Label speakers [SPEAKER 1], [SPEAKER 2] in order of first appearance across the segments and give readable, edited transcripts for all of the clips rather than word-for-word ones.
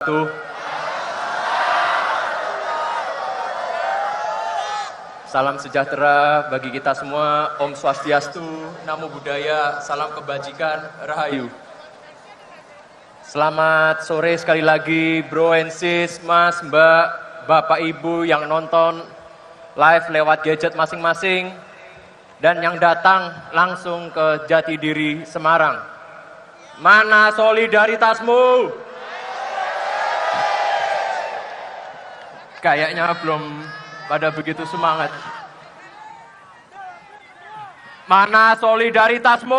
[SPEAKER 1] Tuh. Salam sejahtera bagi kita semua. Om Swastiastu, Namo Buddhaya, salam kebajikan, Rahayu. Selamat sore sekali lagi bro and sis, mas, mbak, bapak, ibu yang nonton live lewat gadget masing-masing dan yang datang langsung ke Jatidiri, Semarang. Mana solidaritasmu? Kayaknya belum pada begitu semangat. Mana solidaritasmu?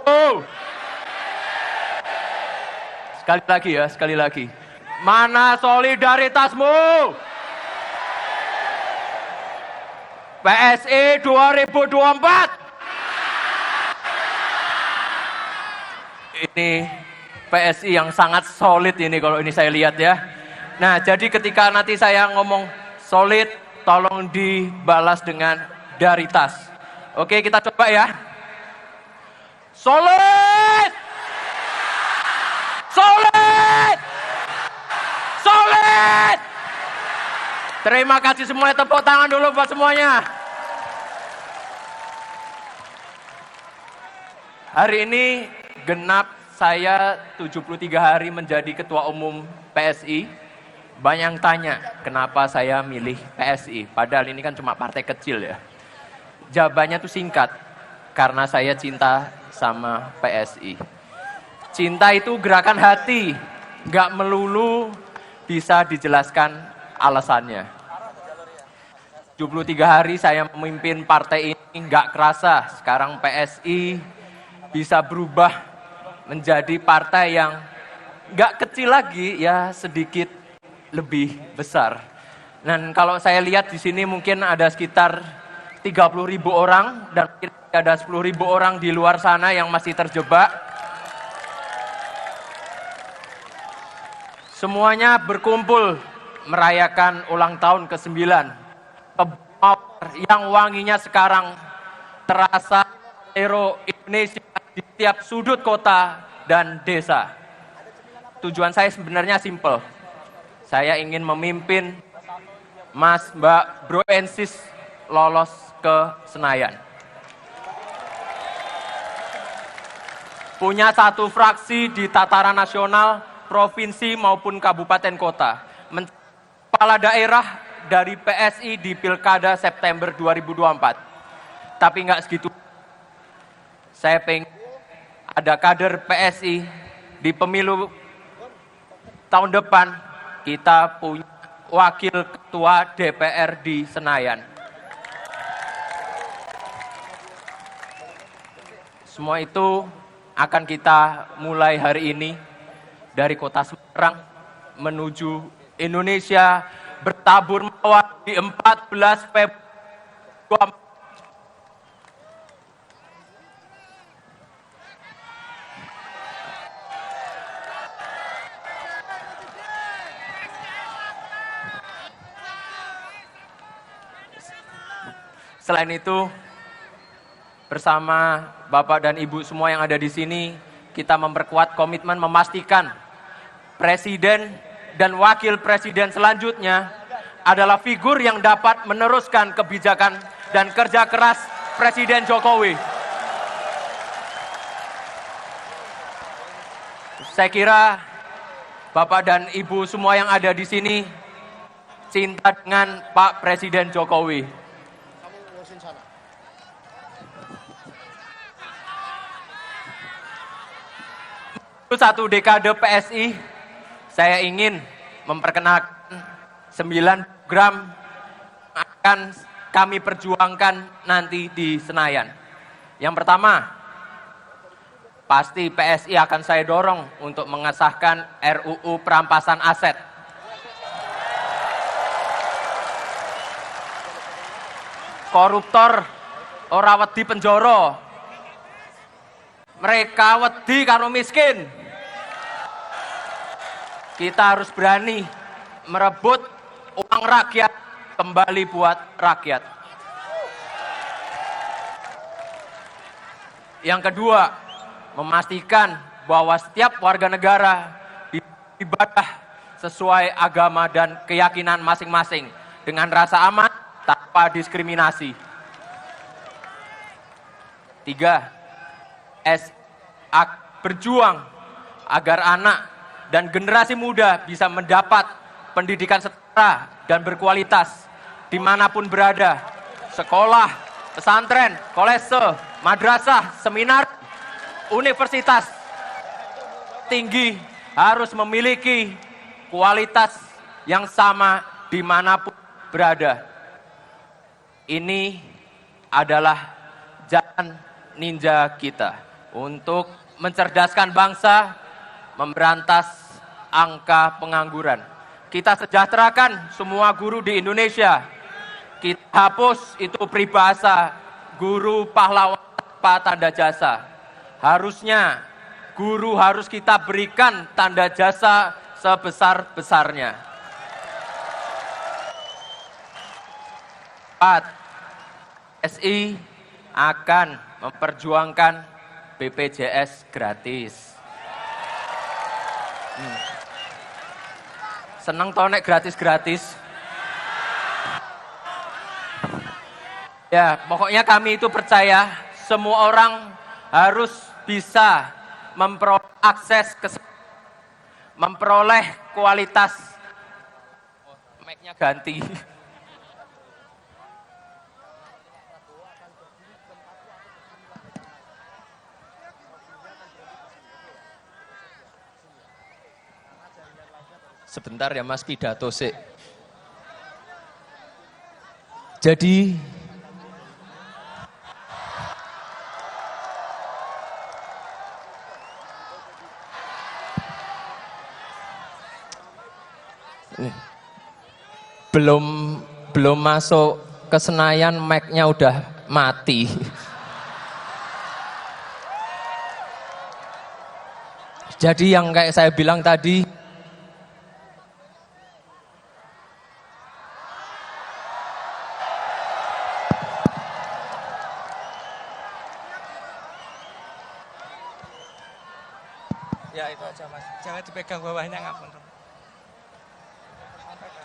[SPEAKER 1] Sekali lagi ya, sekali lagi. Mana solidaritasmu? PSI 2024. Ini PSI yang sangat solid ini kalau ini saya lihat ya. Nah, jadi ketika nanti saya ngomong solid, tolong dibalas dengan daritas. Oke, kita coba ya. Solid! Solid! Solid! Terima kasih semuanya, tepuk tangan dulu buat semuanya. Hari ini genap saya 73 hari menjadi ketua umum PSI. Banyak yang tanya, kenapa saya milih PSI? Padahal ini kan cuma partai kecil ya. Jawabannya tuh singkat, karena saya cinta sama PSI. Cinta itu gerakan hati, nggak melulu bisa dijelaskan alasannya. 73 hari saya memimpin partai ini, nggak kerasa sekarang PSI bisa berubah menjadi partai yang nggak kecil lagi, ya sedikit lebih besar. Dan kalau saya lihat di sini mungkin ada sekitar 30.000 orang dan mungkin ada 10.000 orang di luar sana yang masih terjebak. Semuanya berkumpul merayakan ulang tahun ke-9. Yang wanginya sekarang terasa hero Indonesia di setiap sudut kota dan desa. Tujuan saya sebenarnya simple. Saya ingin memimpin mas, mbak, bro and sis lolos ke Senayan. Punya satu fraksi di tataran nasional, provinsi maupun kabupaten kota. Kepala daerah dari PSI di Pilkada September 2024. Tapi nggak segitu. Saya pengen ada kader PSI di pemilu tahun depan. Kita punya wakil ketua DPR di Senayan. Semua itu akan kita mulai hari ini dari kota Semarang menuju Indonesia, bertabur mawar di 14 Februari. Selain itu, bersama Bapak dan Ibu semua yang ada di sini, kita memperkuat komitmen memastikan Presiden dan Wakil Presiden selanjutnya adalah figur yang dapat meneruskan kebijakan dan kerja keras Presiden Jokowi. Saya kira Bapak dan Ibu semua yang ada di sini cinta dengan Pak Presiden Jokowi. Satu dekade PSI, saya ingin memperkenalkan 9 program yang akan kami perjuangkan nanti di Senayan. Yang pertama, pasti PSI akan saya dorong untuk mengesahkan RUU perampasan aset. Koruptor ora wedi penjara. Mereka wedi karo miskin. Kita harus berani merebut uang rakyat kembali buat rakyat. Yang kedua, memastikan bahwa setiap warga negara ibadah sesuai agama dan keyakinan masing-masing dengan rasa aman tanpa diskriminasi. 3. Berjuang agar anak dan generasi muda bisa mendapat pendidikan setara dan berkualitas dimanapun berada. Sekolah, pesantren, kolese, madrasah, seminar, universitas tinggi harus memiliki kualitas yang sama dimanapun berada. Ini adalah jalan ninja kita untuk mencerdaskan bangsa, memberantas angka pengangguran. Kita sejahterakan semua guru di Indonesia. Kita hapus itu peribahasa guru pahlawan tanpa tanda jasa. Harusnya guru harus kita berikan tanda jasa sebesar-besarnya. 4. PSI akan memperjuangkan BPJS gratis. Seneng toh nek gratis-gratis? Ya, pokoknya kami itu percaya semua orang harus bisa memperoleh akses memperoleh kualitas. Mic-nya ganti. Sebentar ya Mas, pidato sih. Jadi belum masuk ke Senayan, mic-nya udah mati. Jadi yang kayak saya bilang tadi,
[SPEAKER 2] ya itu aja Mas, jangan dipegang bawahnya, ngapun.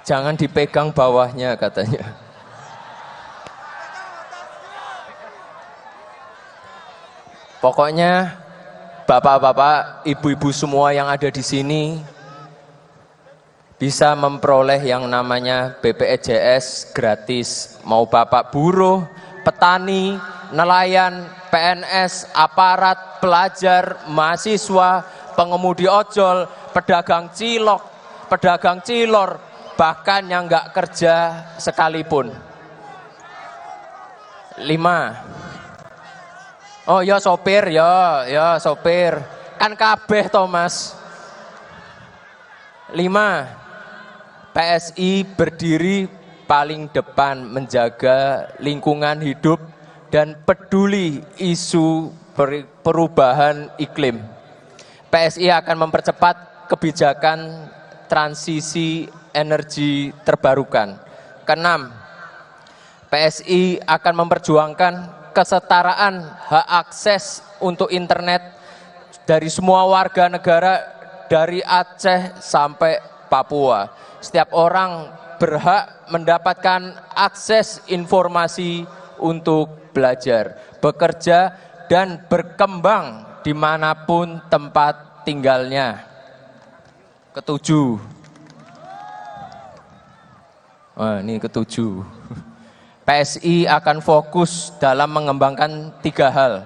[SPEAKER 1] jangan dipegang bawahnya katanya. Pokoknya bapak-bapak, ibu-ibu semua yang ada di sini bisa memperoleh yang namanya BPJS gratis. Mau bapak buruh, petani, nelayan, PNS, aparat, pelajar, mahasiswa, pengemudi ojol, pedagang cilok, pedagang cilor, bahkan yang nggak kerja sekalipun. 5. Oh ya sopir, ya sopir. Kan kabeh Thomas. 5. PSI berdiri paling depan menjaga lingkungan hidup dan peduli isu perubahan iklim. PSI akan mempercepat kebijakan transisi energi terbarukan. Keenam, PSI akan memperjuangkan kesetaraan hak akses untuk internet dari semua warga negara dari Aceh sampai Papua. Setiap orang berhak mendapatkan akses informasi untuk belajar, bekerja, dan berkembang dimanapun tempat tinggalnya. Ketujuh. Ini ketujuh. PSI akan fokus dalam mengembangkan 3 hal.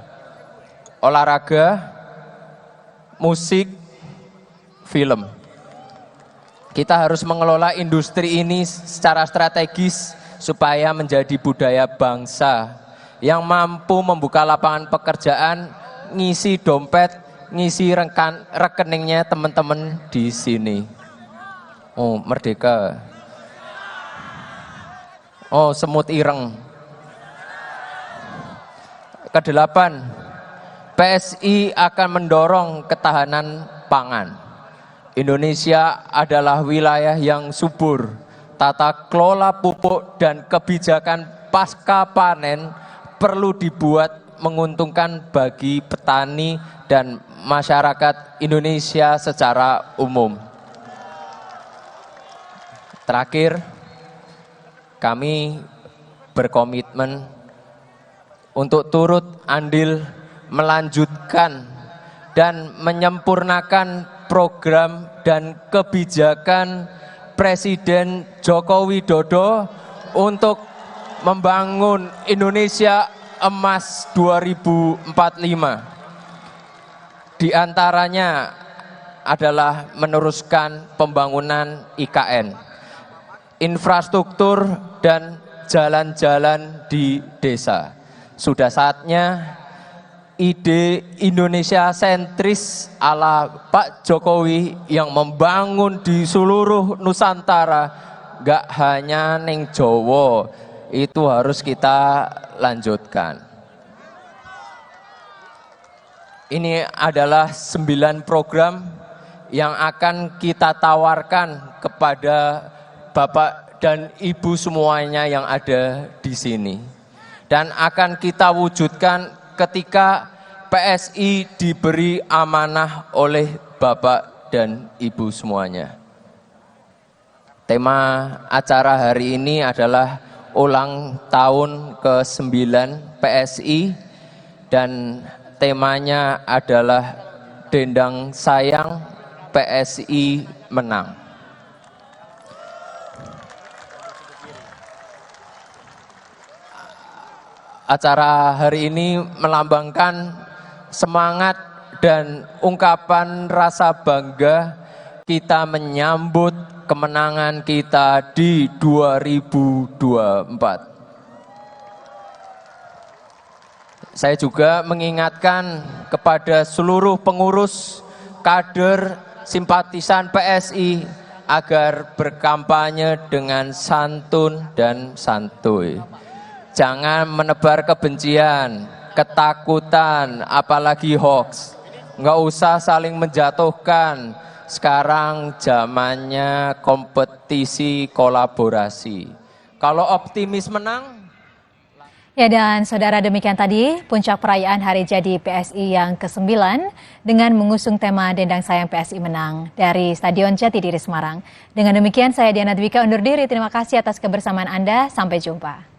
[SPEAKER 1] Olahraga, musik, film. Kita harus mengelola industri ini secara strategis supaya menjadi budaya bangsa yang mampu membuka lapangan pekerjaan, ngisi dompet, ngisi rekeningnya teman-teman di sini. Oh, merdeka. Oh, semut ireng. Kedelapan, PSI akan mendorong ketahanan pangan. Indonesia adalah wilayah yang subur. Tata kelola pupuk dan kebijakan pasca panen perlu dibuat menguntungkan bagi petani dan masyarakat Indonesia secara umum. Terakhir, kami berkomitmen untuk turut andil melanjutkan dan menyempurnakan program dan kebijakan Presiden Joko Widodo untuk membangun Indonesia Emas 2045. Di antaranya adalah meneruskan pembangunan IKN, infrastruktur dan jalan-jalan di desa. Sudah saatnya ide Indonesia sentris ala Pak Jokowi yang membangun di seluruh Nusantara, gak hanya ning Jawa, itu harus kita lanjutkan. Ini adalah 9 program yang akan kita tawarkan kepada Bapak dan Ibu semuanya yang ada di sini. Dan akan kita wujudkan ketika PSI diberi amanah oleh Bapak dan Ibu semuanya. Tema acara hari ini adalah ulang tahun ke-9 PSI dan temanya adalah Dendang Sayang PSI Menang. Acara hari ini melambangkan semangat dan ungkapan rasa bangga kita menyambut kemenangan kita di 2024. Saya juga mengingatkan kepada seluruh pengurus, kader, simpatisan PSI agar berkampanye dengan santun dan santuy. Jangan menebar kebencian, ketakutan, apalagi hoax. Nggak usah saling menjatuhkan. Sekarang zamannya kompetisi kolaborasi. Kalau optimis menang.
[SPEAKER 3] Ya, dan saudara, demikian tadi puncak perayaan Hari Jadi PSI yang ke-9 dengan mengusung tema Dendang Sayang PSI Menang dari Stadion Jatidiri Semarang. Dengan demikian saya Diana Dwika undur diri. Terima kasih atas kebersamaan Anda. Sampai jumpa.